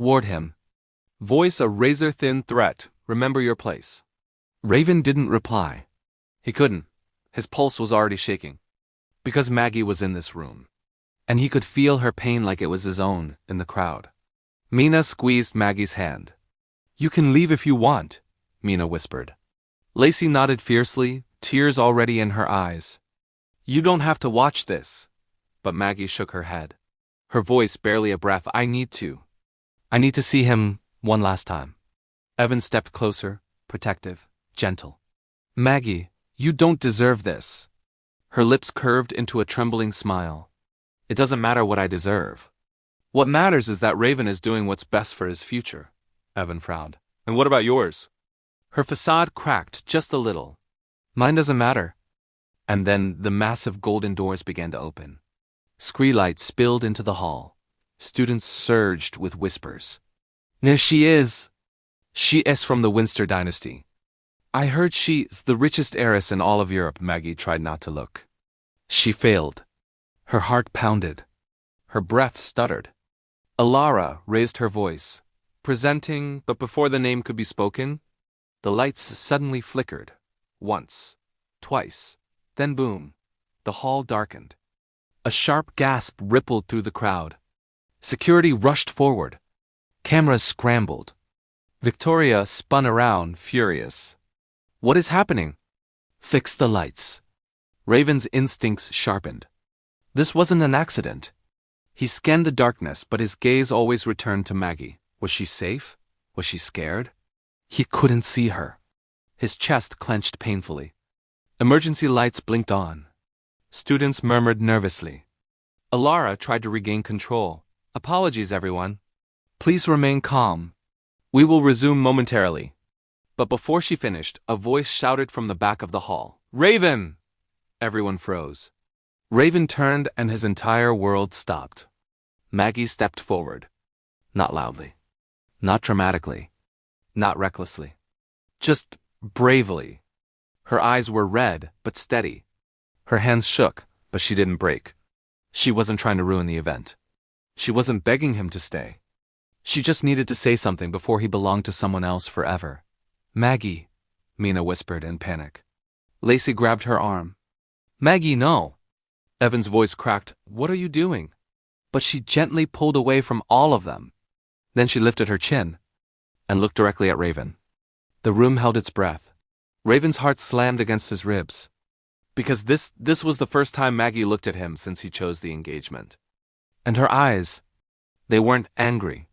warned him. Voice a razor-thin threat, remember your place. Raven didn't reply. He couldn't. His pulse was already shaking. Because Maggie was in this room. And he could feel her pain like it was his own in the crowd. Mina squeezed Maggie's hand. You can leave if you want, Mina whispered. Lacey nodded fiercely, tears already in her eyes. You don't have to watch this. But Maggie shook her head. Her voice barely a breath. I need to. I need to see him one last time. Evan stepped closer, protective, gentle. Maggie, you don't deserve this. Her lips curved into a trembling smile. It doesn't matter what I deserve. What matters is that Raven is doing what's best for his future. Evan frowned. And what about yours? Her facade cracked just a little. Mine doesn't matter. And then the massive golden doors began to open. Scree lights spilled into the hall. Students surged with whispers. There she is. She is from the Winster dynasty. I heard she's the richest heiress in all of Europe. Maggie tried not to look. She failed. Her heart pounded. Her breath stuttered. Alara raised her voice, presenting, but before the name could be spoken, the lights suddenly flickered. Once, twice, then boom, the hall darkened. A sharp gasp rippled through the crowd. Security rushed forward. Cameras scrambled. Victoria spun around, furious. What is happening? Fix the lights. Raven's instincts sharpened. This wasn't an accident. He scanned the darkness, but his gaze always returned to Maggie. Was she safe? Was she scared? He couldn't see her. His chest clenched painfully. Emergency lights blinked on. Students murmured nervously. Alara tried to regain control. Apologies, everyone. Please remain calm. We will resume momentarily. But before she finished, a voice shouted from the back of the hall. Raven! Everyone froze. Raven turned and his entire world stopped. Maggie stepped forward. Not loudly. Not dramatically. Not recklessly. Just bravely. Her eyes were red, but steady. Her hands shook, but she didn't break. She wasn't trying to ruin the event. She wasn't begging him to stay. She just needed to say something before he belonged to someone else forever. Maggie, Mina whispered in panic. Lacey grabbed her arm. Maggie, no. Evan's voice cracked. What are you doing? But she gently pulled away from all of them. Then she lifted her chin and looked directly at Raven. The room held its breath. Raven's heart slammed against his ribs. Because this was the first time Maggie looked at him since he chose the engagement. And her eyes, they weren't angry.